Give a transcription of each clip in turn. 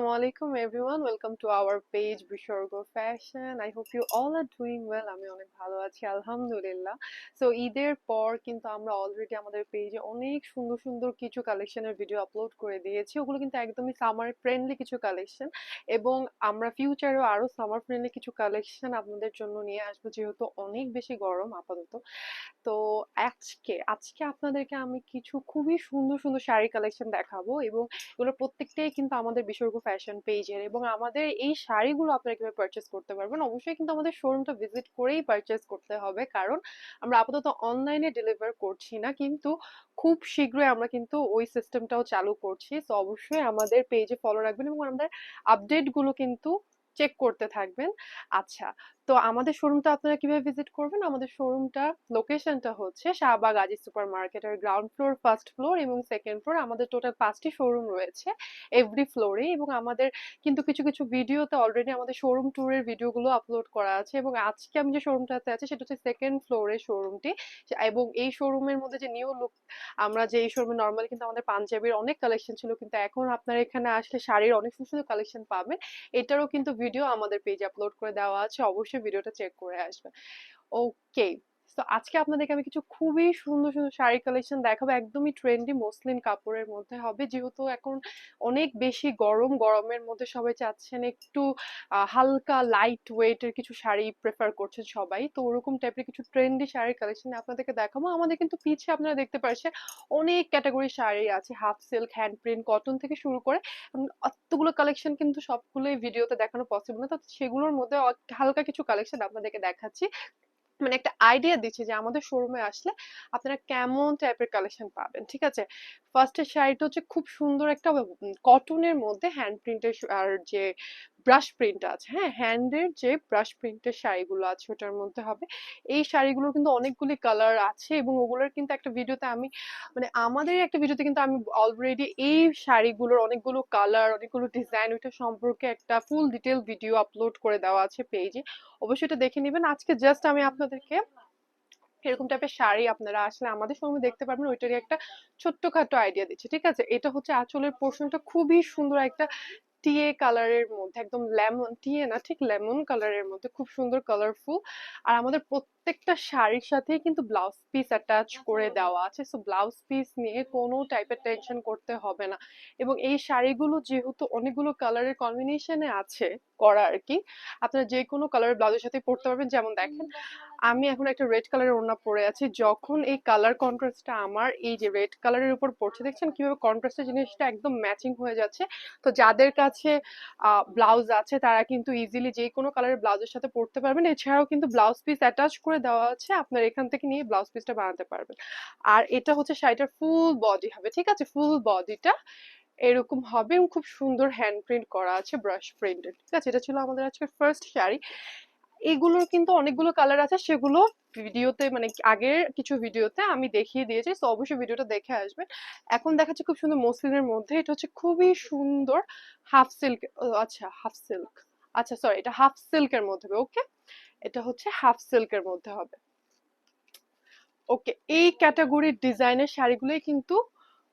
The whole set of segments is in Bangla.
Assalamualaikum everyone, welcome to our page Bishorgo Fashion. I hope you all are doing well. আমি অনেক ভালো আছি আলহামদুলিল্লাহ। সো ঈদের পর কিন্তু আমরা অলরেডি আমাদের পেজে অনেক সুন্দর সুন্দর কিছু কালেকশনের ভিডিও আপলোড করে দিয়েছি। ওগুলো কিন্তু একদমই সামার ফ্রেন্ডলি কিছু কালেকশন, এবং আমরা ফিউচারেও আরো সামার ফ্রেন্ডলি কিছু কালেকশন আপনাদের জন্য নিয়ে আসবো, যেহেতু অনেক বেশি গরম আপাতত। তো আজকে আজকে আপনাদেরকে আমি কিছু খুবই সুন্দর সুন্দর শাড়ি কালেকশন দেখাবো, এবং এগুলো প্রত্যেকটাই কিন্তু আমাদের বিসর্গ ফ্যাশন পেজের। এবং আমাদের এই শাড়িগুলো আপনারা কিভাবে পারচেস করতে পারবেন, অবশ্যই কিন্তু আমাদের শোরুমটা ভিজিট করেই পারচেস করতে হবে, কারণ আমরা আপাতত অনলাইনে ডেলিভার করছি না, কিন্তু খুব শীঘ্রই আমরা কিন্তু ওই সিস্টেমটাও চালু করছি। তো অবশ্যই আমাদের পেজে ফলো রাখবেন এবং আমাদের আপডেট গুলো কিন্তু চেক করতে থাকবেন। আচ্ছা, তো আমাদের শোরুমটা আপনারা কিভাবে ভিজিট করবেন? আমাদের শোরুমটা লোকেশনটা হচ্ছে শাহবাগ আজি সুপার মার্কেটের গ্রাউন্ড ফ্লোর, ফার্স্ট ফ্লোর এবং সেকেন্ড ফ্লোর। আমাদের টোটাল 5টি শোরুম রয়েছে এভরি ফ্লোরে, এবং আমাদের কিন্তু কিছু কিছু ভিডিওতে অলরেডি আমাদের শোরুম ট্যুরের ভিডিওগুলো আপলোড করা আছে। এবং আজকে আমি যে শোরুমটাতে আছি সেটা হচ্ছে সেকেন্ড ফ্লোরের শোরুমটি। এবং এই শোরুমের মধ্যে যে নিউ লুক, আমরা যে এই শোরুমে নর্মালি কিন্তু আমাদের পাঞ্জাবির অনেক কালেকশন ছিল, কিন্তু এখন আপনারা এখানে আসলে শাড়ির অনেক সুন্দর সুন্দর কালেকশন পাবেন। এটারও কিন্তু ভিডিও আমাদের পেজে আপলোড করে দেওয়া আছে, অবশ্যই ভিডিওটা চেক করে আসবেন। ওকে, তো আজকে আপনাদেরকে আমি কিছু খুবই সুন্দর সুন্দর শাড়ি কালেকশন দেখাবো, একদমই ট্রেন্ডি মসলিন কাপড়ের মধ্যে হবে, যেহেতু এখন অনেক বেশি গরম। গরমের মধ্যে সবাই চাচ্ছেন একটু হালকা লাইট ওয়েটের কিছু শাড়ি প্রেফার করছেন সবাই, তো ওরকম টাইপের কিছু ট্রেন্ডি শাড়ির কালেকশন আপনাদেরকে দেখাবো। আমাদের কিন্তু পিছে আপনারা দেখতে পাচ্ছেন অনেক ক্যাটাগরি শাড়ি আছে, half silk, hand print, cotton থেকে শুরু করে অতগুলো কালেকশন কিন্তু সবগুলোই ভিডিওতে দেখানো পসিবল না, তো সেগুলোর মধ্যে হালকা কিছু কালেকশন আপনাদেরকে দেখাচ্ছি, মানে একটা আইডিয়া দিচ্ছি যে আমাদের শোরুমে আসলে আপনারা কেমন টাইপের কালেকশন পাবেন। ঠিক আছে, ফার্স্টের শাড়িটা হচ্ছে খুব সুন্দর একটা কটনের মধ্যে হ্যান্ড প্রিন্টের, আর যে ব্রাশ প্রিন্ট আছে, হ্যাঁ হ্যান্ডের যে ব্রাশ প্রিন্টের শাড়িগুলো আছে ওটার মধ্যে হবে। এই শাড়িগুলোর কিন্তু অনেকগুলি কালার আছে, এবং ওগুলোর কিন্তু একটা ভিডিওতে আমি, মানে আমাদের একটা ভিডিওতে কিন্তু আমি অলরেডি এই শাড়িগুলোর অনেকগুলো কালার, অনেকগুলো ডিজাইন, ওইটা সম্পর্কে একটা ফুল ডিটেল ভিডিও আপলোড করে দেওয়া আছে পেজে, অবশ্যই এটা দেখে নেবেন। আজকে জাস্ট আমি আপনাদেরকে এরকম টাইপের শাড়ি আপনারা আসলে আমাদের শোরুমে দেখতে পারবেন ওইটারই একটা ছোট্টখাটো আইডিয়া দিচ্ছি। ঠিক আছে, এটা হচ্ছে আঁচলের পোর্শনটা খুবই সুন্দর একটা টিয়ে কালারের মধ্যে, একদম লেমন, টিয়ে না ঠিক লেমন কালারের মধ্যে, খুব সুন্দর কালারফুল। আর আমাদের প্রত্যেকটা শাড়ির সাথেই কিন্তু ব্লাউজ পিস অ্যাটাচ করে দেওয়া আছে, সো ব্লাউজ পিস নিয়ে কোনো টাইপের টেনশন করতে হবে না। এবং এই শাড়িগুলো যেহেতু অনেকগুলো কালারের কম্বিনেশনে আছে করা আর কি, আপনারা যে কোনো কালারের ব্লাউজের সাথে পরতে পারবেন। যেমন দেখেন, আমি এখন একটা রেড কালারের ওড়না পরে আছি, যখন এই কালার কন্ট্রাস্টটা আমার এই যে রেড কালারের উপর পড়ছে, দেখছেন কিভাবে কন্ট্রাস্টের জিনিসটা একদম ম্যাচিং হয়ে যাচ্ছে। তো যাদের কাছে ব্লাউজ আছে তারা কিন্তু ইজিলি যে কোনো কালারের ব্লাউজের সাথে পরতে পারবেন। এছাড়াও কিন্তু ব্লাউজ পিস অ্যাটাচ করে দেওয়া আছে, আপনার এখান থেকে নিয়ে ব্লাউজ পিসটা বানাতে পারবেন। আর এটা হচ্ছে শাড়িটার ফুল বডি হবে, ঠিক আছে, ফুল বডিটা এরকম হবে, এবং খুব সুন্দর হ্যান্ড প্রিন্ট করা আছে, ব্রাশ প্রিন্টেড। ঠিক আছে, এটা ছিল আমাদের আজকে ফার্স্ট শাড়ি। এগুলোর কিন্তু অনেকগুলো কালার আছে, সেগুলো ভিডিওতে, মানে আগের কিছু ভিডিওতে আমি দেখিয়ে দিয়েছি, তো অবশ্যই ভিডিওটা দেখে আসবেন। এখন দেখাচ্ছে খুব সুন্দর মসলিনের মধ্যে, এটা হচ্ছে খুবই সুন্দর হাফ সিল্ক। আচ্ছা হাফ সিল্ক, আচ্ছা সরি, এটা হাফ সিল্কের মধ্যে হবে। ওকে, এটা হচ্ছে হাফ সিল্কের মধ্যে হবে। ওকে, এই ক্যাটাগরির ডিজাইনের শাড়িগুলোই কিন্তু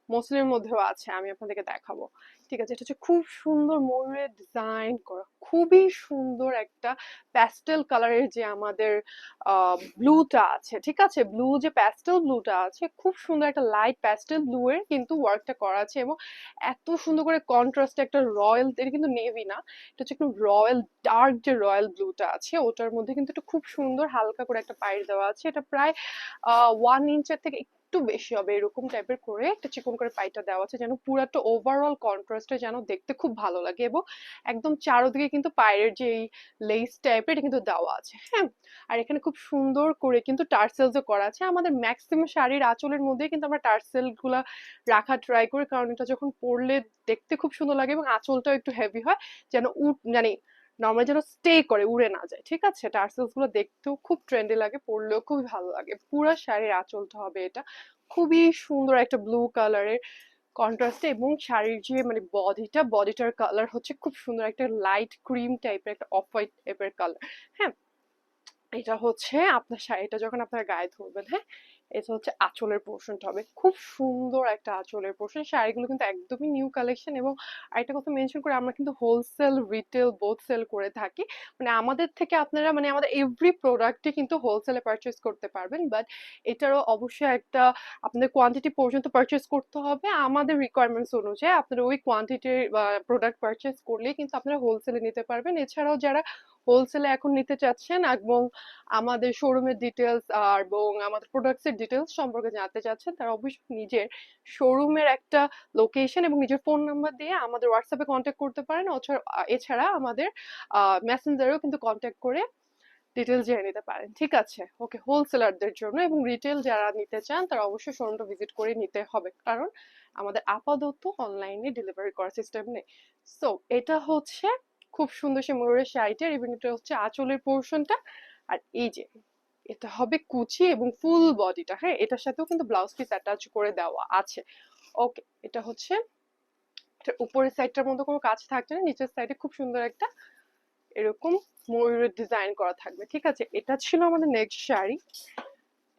মসলিনের মধ্যেও আছে, আমি আপনাদেরকে দেখাবো। ঠিক আছে, এটা হচ্ছে খুব সুন্দর ময়ূরের ডিজাইন করা, খুবই সুন্দর একটা প্যাস্টেল কালারের যে আমাদের ব্লুটা আছে, ঠিক আছে, ব্লু যে প্যাস্টেল ব্লুটা আছে, খুব সুন্দর একটা লাইট প্যাস্টেল ব্লু এর কিন্তু ওয়ার্কটা করা আছে, এবং এত সুন্দর করে কন্ট্রাস্টে একটা রয়্যাল, এটা কিন্তু নেভি না, এটা হচ্ছে একটু রয়্যাল ডার্ক, যে রয়্যাল ব্লুটা আছে ওটার মধ্যে কিন্তু একটা খুব সুন্দর হালকা করে একটা পাইর দেওয়া আছে। এটা প্রায় 1 ইঞ্চের থেকে একটু বেশি হবে, এরকম টাইপের করে একটা চিকন করে পাইটা দেওয়া আছে, যেন পুরাটা ওভারঅল কন্ট্রাস্টে যেন দেখতে খুব ভালো লাগে। এবং একদম চারোদিকে কিন্তু পায়ের যে লেস টাইপের এটা কিন্তু দেওয়া আছে, হ্যাঁ। আর এখানে খুব সুন্দর করে কিন্তু টার্সেলসও করা আছে। আমাদের ম্যাক্সিমাম শাড়ির আঁচলের মধ্যে কিন্তু আমরা টার্সেল গুলা রাখা ট্রাই করি, কারণ এটা যখন পরলে দেখতে খুব সুন্দর লাগে, এবং আঁচলটাও একটু হেভি হয়, যেন মানে নর্মালি যেন স্টে করে, উড়ে না যায়। ঠিক আছে, টার্সেলস গুলো দেখতেও খুব ট্রেন্ডি লাগে, পরলেও খুবই ভালো লাগে। পুরো শাড়ির আঁচলটা হবে এটা খুবই সুন্দর একটা ব্লু কালারের কন্ট্রাস্টে, এবং শাড়ির যে মানে বডিটার কালার হচ্ছে খুব সুন্দর একটা লাইট ক্রিম টাইপের, একটা অফ হোয়াইট টাইপের কালার, হ্যাঁ। এটা হচ্ছে আপনার শাড়িটা যখন আপনার গায়ে ধরবেন, হ্যাঁ, এটা হচ্ছে আঁচলের পোর্শনটা হবে, খুব সুন্দর একটা আঁচলের পোর্শন। শাড়িগুলো কিন্তু একদমই নিউ কালেকশন। এবং আরেকটা কথা মেনশন করে, আমরা কিন্তু হোলসেল রিটেল বোথ সেল করে থাকি। মানে আমাদের থেকে আপনারা মানে আমাদের এভরি প্রোডাক্টই কিন্তু হোলসেলে পারচেস করতে পারবেন, বাট এটারও অবশ্যই একটা আপনাদের কোয়ান্টিটি পর্যন্ত পারচেস করতে হবে আমাদের রিকোয়ারমেন্টস অনুযায়ী। আপনারা ওই কোয়ান্টিটির প্রোডাক্ট পারচেস করলেই কিন্তু আপনারা হোলসেলে নিতে পারবেন। এছাড়াও যারা হোলসেলে এখন নিতে চাচ্ছেন এবং আমাদের শোরুমের ডিটেলস আর এবং আমাদের প্রোডাক্টসের ডিটেলস সম্পর্কে জানতে চাচ্ছেন, তারা অবশ্যই নিজের শোরুমের একটা লোকেশন এবং নিজের ফোন নাম্বার দিয়ে আমাদের হোয়াটসঅ্যাপে কন্ট্যাক্ট করতে পারেন। এছাড়া আমাদের মেসেঞ্জারেও কিন্তু কন্ট্যাক্ট করে ডিটেলস জেনে নিতে পারেন। ঠিক আছে, ওকে। হোলসেলারদের জন্য এবং রিটেল যারা নিতে চান তারা অবশ্যই শোরুমটা ভিজিট করে নিতে হবে, কারণ আমাদের আপাতত অনলাইনে ডেলিভারি করার সিস্টেম নেই। সো এটা হচ্ছে খুব সুন্দর সে ময়ূরের শাড়িটার, এবং এটা হচ্ছে আঁচলের পোর্শনটা। আর এই যে এটা হবে কুচি এবং ফুল বডিটা, হ্যাঁ, এটার সাথেও কিন্তু ব্লাউজ পিস অ্যাটাচ করে দেওয়া আছে। ওকে, এটা হচ্ছে উপরের সাইডটার মধ্যে কোনো কাজ থাকছে না, নিচের সাইডে খুব সুন্দর একটা এরকম ময়ূরের ডিজাইন করা থাকবে। ঠিক আছে, এটা ছিল আমাদের নেক্সট শাড়ি।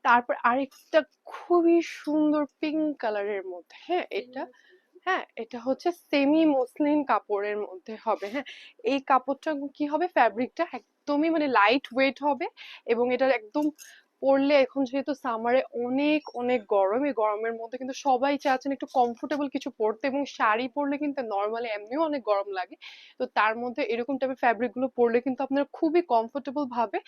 তারপর আরেকটা খুবই সুন্দর পিঙ্ক কালারের মধ্যে, হ্যাঁ এটা, হ্যাঁ এটা হচ্ছে সেমি মসলিন কাপড়ের মধ্যে হবে। হ্যাঁ, এই কাপড়টা কি হবে, ফ্যাব্রিকটা একদমই মানে লাইট ওয়েট হবে। এবং এটা একদম পরলে, এখন যেহেতু সামারে অনেক অনেক গরম, এই গরমের মধ্যে কিন্তু সবাই চাচ্ছেন একটু কমফোর্টেবল কিছু পরতে, এবং শাড়ি পরলে কিন্তু নর্মালি এমনিও অনেক গরম লাগে। তো তার মধ্যে এরকম টাইপের ফ্যাব্রিক গুলো পরলে কিন্তু আপনারা খুবই কমফোর্টেবল ভাবে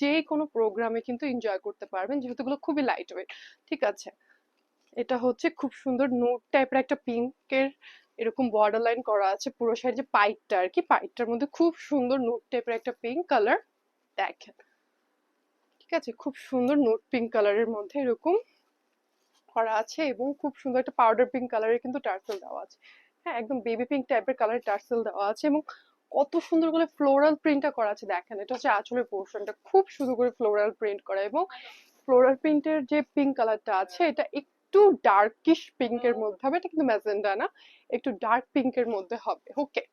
যে কোনো প্রোগ্রামে কিন্তু এনজয় করতে পারবেন, যেহেতু এগুলো খুবই লাইট ওয়েট। ঠিক আছে, এটা হচ্ছে খুব সুন্দর নোট টাইপের একটা পিঙ্কের এরকম বর্ডার লাইন করা আছে পুরো শাড়ি, যে পাইটটা আর কি, পাইটটার মধ্যে খুব সুন্দর নোট টাইপের একটা পিঙ্ক কালার দেখেন। ঠিক আছে, খুব সুন্দর নোট পিঙ্ক কালারের মধ্যে এরকম করা আছে, এবং খুব সুন্দর একটা পাউডার পিঙ্ক কালারের কিন্তু টার্সেল দেওয়া আছে। হ্যাঁ, একদম বেবি পিঙ্ক টাইপের কালারের টার্সেল দেওয়া আছে, এবং কত সুন্দর করে ফ্লোরাল প্রিন্টটা করা আছে দেখেন। এটা হচ্ছে আঁচলের পোর্শনটা, খুব সুন্দর করে ফ্লোরাল প্রিন্ট করা। এবং ফ্লোরাল প্রিন্টের যে পিঙ্ক কালারটা আছে, এটা একটু ডার্কিশ পিঙ্কের মধ্যে হবে, এটা কিন্তু ম্যাজেন্ডা না, একটু ডার্ক পিঙ্কের মধ্যে হবে। ওকে,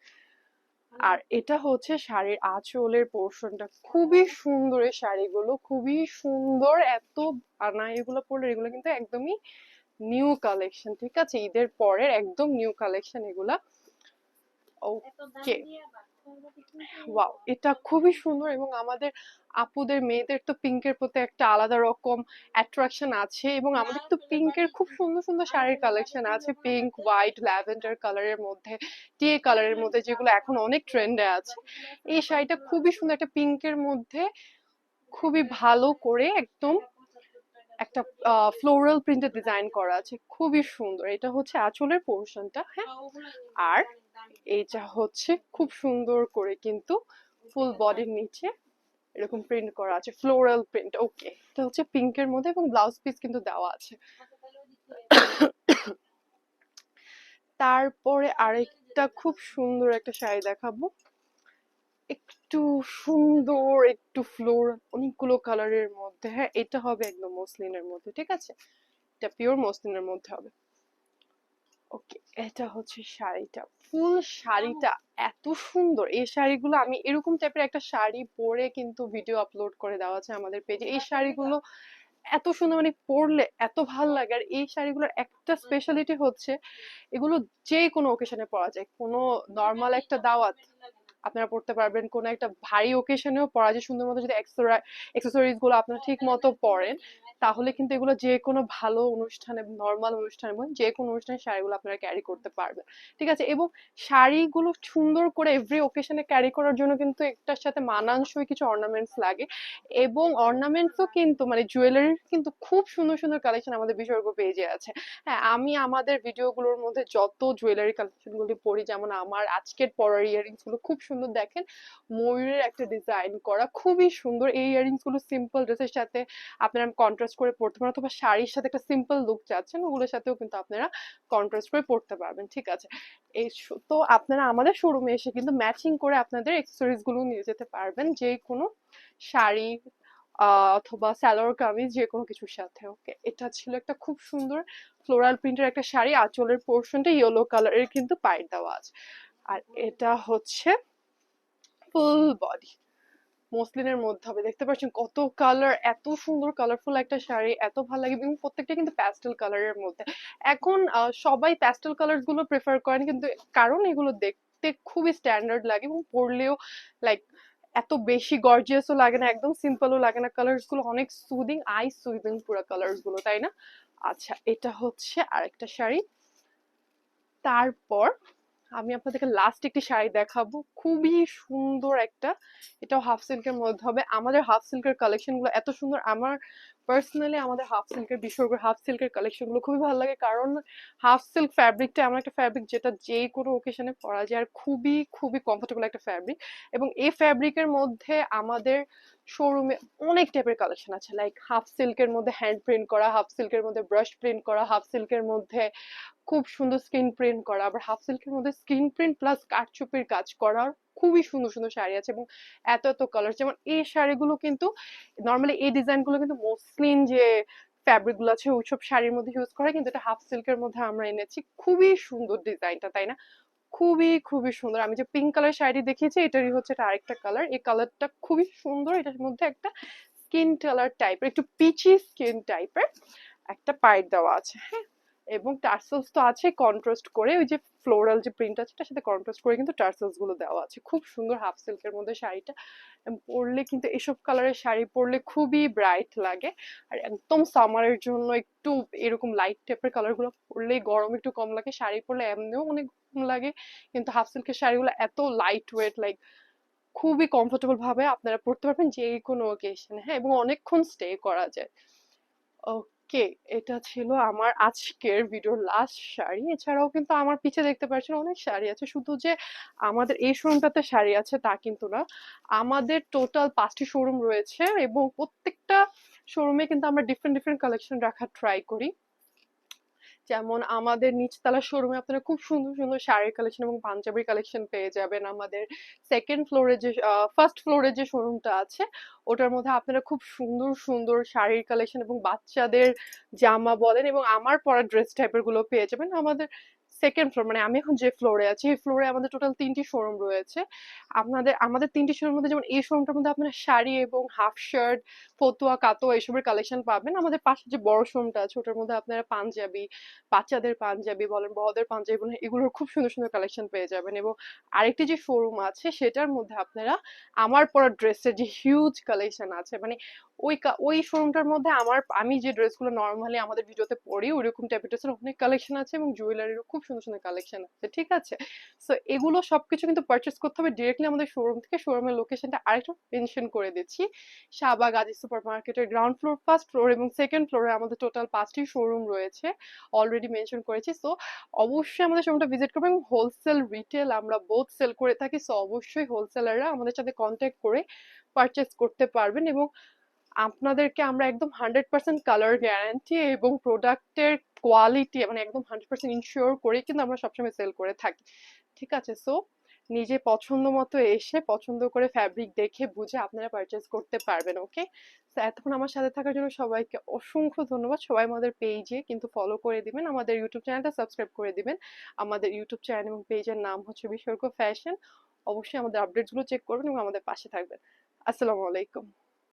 আর এটা হচ্ছে শাড়ির আঁচলের পোর্শনটা, খুবই সুন্দর। এই শাড়িগুলো খুবই সুন্দর, এত আনা এগুলো পরলে, এগুলো কিন্তু একদমই নিউ কালেকশন। ঠিক আছে, ঈদের পরের একদম নিউ কালেকশন এগুলা। ওকে, ওয়াও, এটা খুবই সুন্দর। এবং আমাদের আপুদের মেয়েদের তো পিঙ্কের প্রতি একটা আলাদা রকম অ্যাট্রাকশন আছে, এবং আমাদের তো পিঙ্কের খুব সুন্দর সুন্দর শাড়ির কালেকশন আছে, পিঙ্ক, হোয়াইট, ল্যাভেন্ডার কালারের মধ্যে, টিয়ে কালারের মধ্যে, যেগুলো এখন অনেক ট্রেন্ডে আছে। এই শাড়িটা খুবই সুন্দর, একটা পিঙ্কের মধ্যে খুবই ভালো করে একদম একটা ফ্লোরাল প্রিন্টের ডিজাইন করা আছে, খুবই সুন্দর। এটা হচ্ছে আঁচলের পোর্শনটা, হ্যাঁ। আর এইটা হচ্ছে খুব সুন্দর করে কিন্তু ফুল বডির নিচে এরকম প্রিন্ট করা আছে, ফ্লোরাল প্রিন্ট। ওকে, এটা হচ্ছে পিঙ্কের মধ্যে, এবং ব্লাউজ পিস কিন্তু দেওয়া আছে। তারপরে আরেকটা খুব সুন্দর একটা শাড়ি দেখাবো, একটু সুন্দর, একটু ফ্লোর, অনেকগুলো কালারের মধ্যে। হ্যাঁ, এটা হবে একদম মসলিনের মধ্যে। ঠিক আছে, এটা পিওর মসলিনের মধ্যে হবে। ওকে, এটা হচ্ছে শাড়িটা, ফুল শাড়িটা এত সুন্দর। এই শাড়িগুলো আমি এরকম টাইপের একটা শাড়ি পরে কিন্তু ভিডিও আপলোড করে দেওয়া আছে আমাদের পেজে। এই শাড়িগুলো এত সুন্দর, মানে পরলে এত ভাল লাগে। আর এই শাড়িগুলোর একটা স্পেশালিটি হচ্ছে, এগুলো যে কোনো ওকেশনে পরা যায়। কোনো নর্মাল একটা দাওয়াত আপনারা পড়তে পারবেন, কোনো একটা ভারী ওকেশনেও পরা যায় সুন্দর মতো, যদি অ্যাক্সেসরিজ গুলো আপনারা ঠিক মতো পরেন, তাহলে কিন্তু এগুলো যে কোনো ভালো অনুষ্ঠানে, নর্মাল অনুষ্ঠানে, যে কোনো অনুষ্ঠানে শাড়িগুলো আপনারা ক্যারি করতে পারবেন। ঠিক আছে, এবং শাড়িগুলো সুন্দর করে এভরি ওকেশনে ক্যারি করার জন্য কিন্তু একটার সাথে মানানসই কিছু অর্নামেন্টস লাগে। এবং অর্নামেন্টসও কিন্তু মানে জুয়েলারির কিন্তু খুব সুন্দর সুন্দর কালেকশন আমাদের বিসর্গ পেজে আছে। হ্যাঁ, আমি আমাদের ভিডিওগুলোর মধ্যে যত জুয়েলারি কালেকশন গুলি পরি, যেমন আমার আজকের পরার ইয়ারিংস গুলো খুব সুন্দর দেখেন, ময়ূরের একটা ডিজাইন করা, খুবই সুন্দর। এই ইয়ারিংস গুলো সিম্পল ড্রেসের সাথে আপনারা কন্ট্রাস্ট করে পড়তে পারেন, অথবা শাড়ির সাথে একটা সিম্পল লুক চাচ্ছেন, ওগুলোর সাথেও কিন্তু আপনারা কন্ট্রাস্ট করে পড়তে পারবেন। ঠিক আছে, তো আপনারা আমাদের শোরুমে এসে কিন্তু ম্যাচিং করে আপনাদের অ্যাক্সেসরিজ গুলো নিয়ে যেতে পারবেন, যে কোনো শাড়ি অথবা সালোয়ার কামিজ, যে কোনো কিছুর সাথে। ওকে, এটা ছিল একটা খুব সুন্দর ফ্লোরাল প্রিন্টের একটা শাড়ি, আঁচলের পোর্শনটা ইয়েলো কালারের কিন্তু পাইট দেওয়া আছে। আর এটা হচ্ছে ফুল বডি, মসলিনের মধ্যে হবে। দেখতে পাচ্ছেন কত কালার, এত সুন্দর কালারফুল একটা শাড়ি, এত ভালো লাগে এবং প্রত্যেকটা কিন্তু প্যাস্টেল কালারের মধ্যে। এখন সবাই প্যাস্টেল কালার গুলো প্রেফার করেন, কিন্তু কারণ এগুলো দেখতে খুবই স্ট্যান্ডার্ড লাগে এবং পরলেও লাইক এত বেশি গর্জিয়াসও লাগে না, একদম সিম্পলও লাগে না। কালার্স গুলো অনেক সুদিং, আই সুদিং পুরো কালার্স গুলো, তাই না? আচ্ছা, এটা হচ্ছে আরেকটা শাড়ি। তারপর আমি আপনাদেরকে লাস্ট একটি শাড়ি দেখাবো, খুবই সুন্দর একটা, এটাও হাফ সিল্কের মধ্যে হবে। আমাদের হাফ সিল্কের কালেকশন গুলো এত সুন্দর, আমার পার্সোনালি আমাদের হাফ সিল্কের বিশ্বর্গের হাফ সিল্কের কালেকশন গুলো খুবই ভালো লাগে, কারণ হাফ সিল্ক ফ্যাব্রিকটা এমন একটা ফ্যাব্রিক যেটা যে কোনো ওকেশনে পরা যায়, আর খুবই খুবই কমফোর্টেবল একটা ফ্যাব্রিক। এবং এই ফ্যাব্রিকের মধ্যে আমাদের শোরুমে অনেক টাইপের কালেকশন আছে, লাইক হাফ সিল্কের মধ্যে হ্যান্ড প্রিন্ট করা, হাফ সিল্কের মধ্যে ব্রাশ প্রিন্ট করা, হাফ সিল্কের মধ্যে খুব সুন্দর স্ক্রিন প্রিন্ট করা, আবার হাফ সিল্কের মধ্যে স্ক্রিন প্রিন্ট প্লাস কারচুপির কাজ করার খুবই সুন্দর সুন্দর শাড়ি আছে, এবং এত এত কালার। যেমন এই শাড়িগুলো কিন্তু নর্মালি এই ডিজাইন গুলো কিন্তু মসলিন যে ফ্যাব্রিক গুলো আছে ওইসব শাড়ির মধ্যে ইউজ করে, কিন্তু এটা হাফ সিল্কের মধ্যে আমরা এনেছি। খুবই সুন্দর ডিজাইনটা, তাই না? খুবই খুবই সুন্দর। আমি যে পিঙ্ক কালার শাড়ি দেখিয়েছি এটারই হচ্ছে এটা আরেকটা কালার, এই কালারটা খুবই সুন্দর। এটার মধ্যে একটা স্কিন কালার টাইপের, একটু পিচি স্কিন টাইপের একটা পাইট দেওয়া আছে, হ্যাঁ। এবং টার্সেলস তো আছে কন্ট্রাস্ট করে, ওই যে ফ্লোরাল যে প্রিন্ট আছে তার সাথে কন্ট্রাস্ট করে কিন্তু টার্সেলস গুলো দেওয়া আছে। খুব সুন্দর হাফ সিল্কের মধ্যে শাড়িটা, পরলে কিন্তু এসব কালারের শাড়ি পরলে খুবই ব্রাইট লাগে। আর একদম সামারের জন্য একটু এরকম লাইট টাইপের কালার গুলো পরলেই গরম একটু কম লাগে, শাড়ি পরলে এমনিও অনেক গরম লাগে, কিন্তু হাফ সিল্কের শাড়িগুলো এত লাইট ওয়েট, লাইক খুবই কমফোর্টেবল ভাবে আপনারা পড়তে পারবেন যে কোনো ওকেশনে, হ্যাঁ, এবং অনেকক্ষণ স্টে করা যায়। ওকে, এটা ছিল আমার আজকের ভিডিওর লাস্ট শাড়ি। এছাড়াও কিন্তু আমার পিছে দেখতে পাচ্ছেন অনেক শাড়ি আছে, শুধু যে আমাদের এই শোরুমটাতে শাড়ি আছে তা কিন্তু না, আমাদের টোটাল 5টি শোরুম রয়েছে এবং প্রত্যেকটা শোরুমে কিন্তু আমরা ডিফারেন্ট ডিফারেন্ট কালেকশন রাখার ট্রাই করি। যেমন আমাদের নিচতলা শোরুমে আপনারা খুব সুন্দর সুন্দর শাড়ির কালেকশন এবং পাঞ্জাবির কালেকশন পেয়ে যাবেন। আমাদের সেকেন্ড ফ্লোরে যে ফার্স্ট ফ্লোরে যে শোরুমটা আছে ওটার মধ্যে আপনারা খুব সুন্দর সুন্দর শাড়ির কালেকশন এবং বাচ্চাদের জামা বলেন এবং আমার পরা ড্রেস টাইপের গুলো পেয়ে যাবেন। আমাদের সেকেন্ড ফ্লোর, মানে আমি এখন যে ফ্লোরে আছি এই ফ্লোরে আমাদের টোটাল 3টি শোরুম রয়েছে। আমাদের 3টি শোরুমের মধ্যে, যেমন এই শোরুমটার মধ্যে আপনারা শাড়ি এবং হাফ শার্ট, ফতুয়া, কাতো এসবের কালেকশন পাবেন। আমাদের পাশে যে বড় শোরুমটা আছে ওটার মধ্যে আপনারা পাঞ্জাবি, বাচ্চাদের পাঞ্জাবি বলেন, বড়দের পাঞ্জাবি বলেন, এগুলোর খুব সুন্দর সুন্দর কালেকশন পেয়ে যাবেন। এবং আরেকটি যে শোরুম আছে সেটার মধ্যে আপনারা আমার পরা ড্রেসের যে হিউজ কালেকশন আছে, মানে ওই শোরুমটার মধ্যে আমি যে ড্রেসগুলো নর্মালি আমাদের ভিডিওতে পরি ওইরকম টাইপের ড্রেসের অনেক কালেকশন আছে এবং জুয়েলারিরও খুব সুন্দর সুন্দর কালেকশন আছে, ঠিক আছে? সো এগুলো সবকিছু কিন্তু পারচেস করতে হবে ডিরেক্টলি আমাদের শোরুম থেকে। শোরুমের লোকেশনটা আরেকটু মেনশন করে দিচ্ছি, শাহবাগ আজি সুপার মার্কেটের গ্রাউন্ড ফ্লোর, ফার্স্ট ফ্লোর এবং সেকেন্ড ফ্লোরে আমাদের টোটাল 5টি শোরুম রয়েছে, অলরেডি মেনশন করেছি। সো অবশ্যই আমাদের শোরুমটা ভিজিট করবেন। এবং হোলসেল রিটেল আমরা বোথ সেল করে থাকি, সো অবশ্যই হোলসেলাররা আমাদের সাথে কন্ট্যাক্ট করে পারচেস করতে পারবেন। এবং আপনাদেরকে আমরা একদম 100% কালার গ্যারান্টি এবং প্রোডাক্টের কোয়ালিটি মানে একদম 100% ইনশিওর করে কিন্তু আমরা সবসময় সেল করে থাকি, ঠিক আছে? সো নিজে পছন্দ মতো এসে পছন্দ করে ফ্যাব্রিক দেখে বুঝে আপনারা পারচেস করতে পারবেন, ওকে? তো এতক্ষণ আমার সাথে থাকার জন্য সবাইকে অসংখ্য ধন্যবাদ। সবাই আমাদের পেজে কিন্তু ফলো করে দিবেন, আমাদের ইউটিউব চ্যানেলটা সাবস্ক্রাইব করে দিবেন। আমাদের ইউটিউব চ্যানেল এবং পেজের নাম হচ্ছে বিসর্গ ফ্যাশন। অবশ্যই আমাদের আপডেটস গুলো চেক করবেন এবং আমাদের পাশে থাকবেন। আসসালামু আলাইকুম।